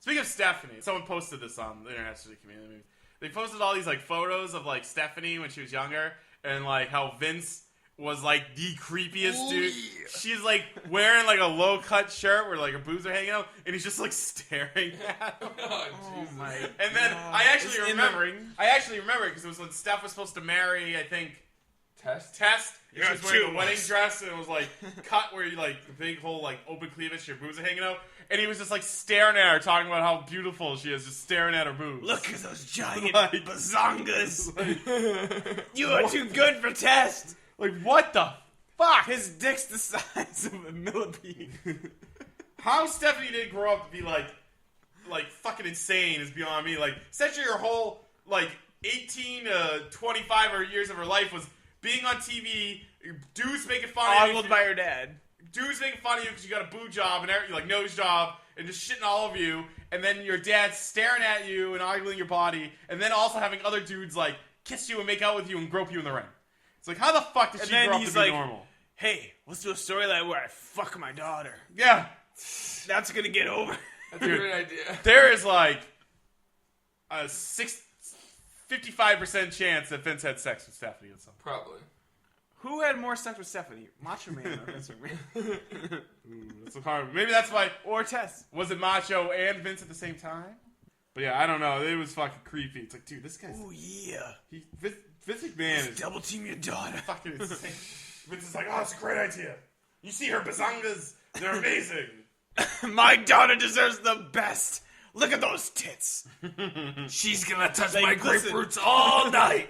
Speaking of Stephanie, someone posted this on the international community. They posted all these like photos of like Stephanie when she was younger, and like how Vince was like the creepiest dude. Yeah. She's like wearing like a low cut shirt where like her boobs are hanging out, and he's just like staring at him. Oh, Jesus. My and then I actually remember because it was when Steph was supposed to marry, I think, Test. Yeah, she was wearing a wedding dress, and it was like cut where you like the big whole like open cleavage, your boobs are hanging out, and he was just like staring at her, talking about how beautiful she is, just staring at her boobs. Look at those giant bazongas. You are too good for Test. Like what the fuck? His dick's the size of a millipede. How Stephanie didn't grow up to be like fucking insane is beyond me. Like essentially her whole like 18 to 25 years of her life was being on TV, dudes making fun of you. Ogled by her dad. Dudes making fun of you because you got a boob job and everything, like nose job, and just shitting all over you. And then your dad staring at you and ogling your body, and then also having other dudes like kiss you and make out with you and grope you in the ring. It's like, how the fuck did she grow up to be normal? Hey, let's do a storyline where I fuck my daughter. Yeah. That's gonna get over. That's a great idea. There is like a 55% chance that Vince had sex with Stephanie at some point. Probably. Who had more sex with Stephanie? Macho Man or Vince McMahon? That's hard. Maybe that's why. Or Tess. Was it Macho and Vince at the same time? But yeah, I don't know. It was fucking creepy. It's like, dude, this guy's... Oh, yeah. Vince McMahon is... Double team your daughter. Fucking insane. Vince is like, oh, that's a great idea. You see her bazongas? They're amazing. My daughter deserves the best. Look at those tits. She's gonna touch my grapefruits all night.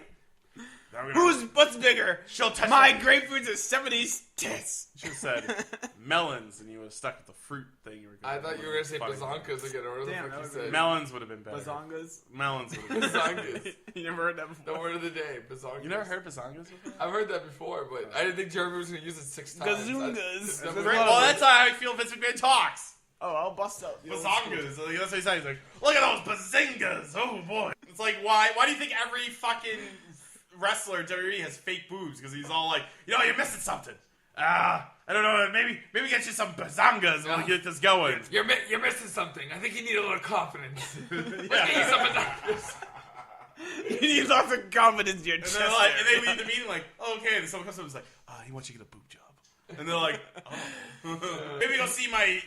What's bigger? She'll touch my grapefruits or somebody's tits. She said melons, and you would have stuck with the fruit thing. I thought you were gonna say bazonkas again. Or what the fuck you said? Melons would have been better. Bazongas? Melons would have been bazongas. You never heard that before? The word of the day, bazongas. You never heard bazongas before? I've heard that before, but I didn't think Jeremy was gonna use it 6 times. Gazungas. Well, that's how I feel Vince McMahon talks. Oh, I'll bust out. Bazongas. That's what he says. He's like, look at those bazingas. Oh, boy. It's like, why do you think every fucking wrestler in WWE has fake boobs? Because he's all like, you're missing something. I don't know. Maybe get you some bazongas and we'll get this going. You're missing something. I think you need a little confidence. Let's get you some bazongas. You need lots of confidence in your chest. And they leave the meeting like, oh, okay. And someone comes up and is like, he wants you to get a boob job. And they're like, oh. Maybe go see my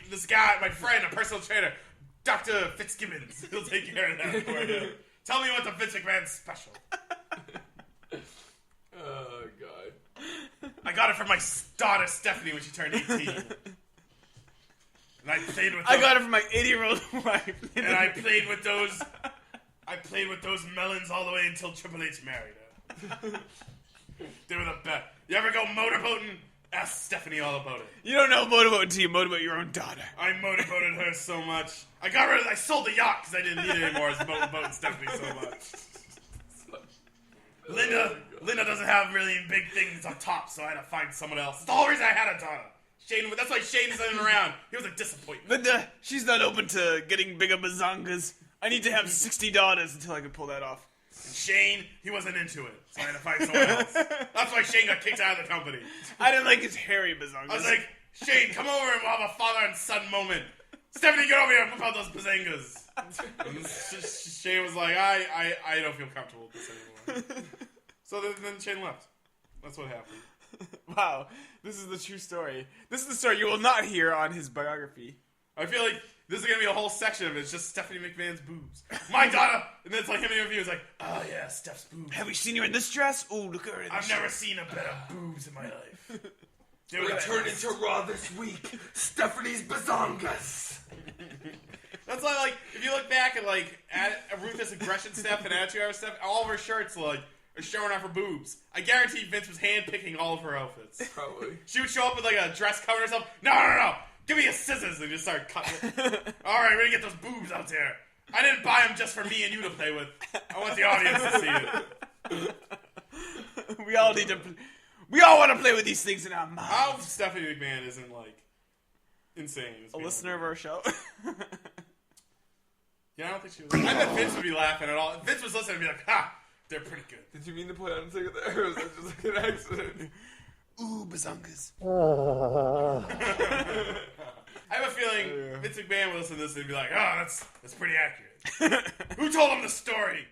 friend, a personal trainer, Dr. Fitzgibbons. He'll take care of that for you. Tell me what the Vince McMahon's special. Oh, God. I got it for my daughter, Stephanie, when she turned 18. And I played with I got it for my 80-year-old wife. And I played with those melons all the way until Triple H married her. They were the best. You ever go motorboating? Ask Stephanie all about it. You don't know motorboat until you motorboat your own daughter. I motorboated her so much. I sold the yacht because I didn't need it anymore. I was motorboating Stephanie so much. Linda doesn't have really big things on top, so I had to find someone else. That's the whole reason I had a daughter. That's why Shane isn't around. He was a disappointment. Linda, she's not open to getting bigger bazongas. I need to have 60 daughters until I can pull that off. And Shane, he wasn't into it, so I had to find someone else. That's why Shane got kicked out of the company. I didn't like his hairy bazongas. I was like, Shane, come over and we'll have a father and son moment. Stephanie, get over here and whip out those bazangas. Shane was like, I don't feel comfortable with this anymore. So then Shane left. That's what happened. Wow, this is the true story. This is the story you will not hear on his biography. I feel like this is going to be a whole section of it. It's just Stephanie McMahon's boobs. My daughter! And then it's like him in the interview. It's like, oh yeah, Steph's boobs. Have we seen her in this dress? Oh, look at her in this I've never seen a better boobs in my life. Returning to Raw this week, Stephanie's bazongas. That's why, like, if you look back at Ruthless Aggression Steph and Attitude Era Steph, all of her shirts, are showing off her boobs. I guarantee Vince was hand-picking all of her outfits. Probably. She would show up with, a dress covering herself. No. Give me a scissors and just start cutting it. All right, we're going to get those boobs out there. I didn't buy them just for me and you to play with. I want the audience to see it. We all want to play with these things in our minds. How Stephanie McMahon isn't, insane. A listener of our show? Yeah, I don't think she was. I bet Vince would be laughing at all. If Vince was listening, he'd be like, ha, they're pretty good. Did you mean to put on a ticket there, or was that just an accident? Ooh, bazongas. I have a feeling Vince McMahon would listen to this and be like, oh, that's pretty accurate. Who told him the story?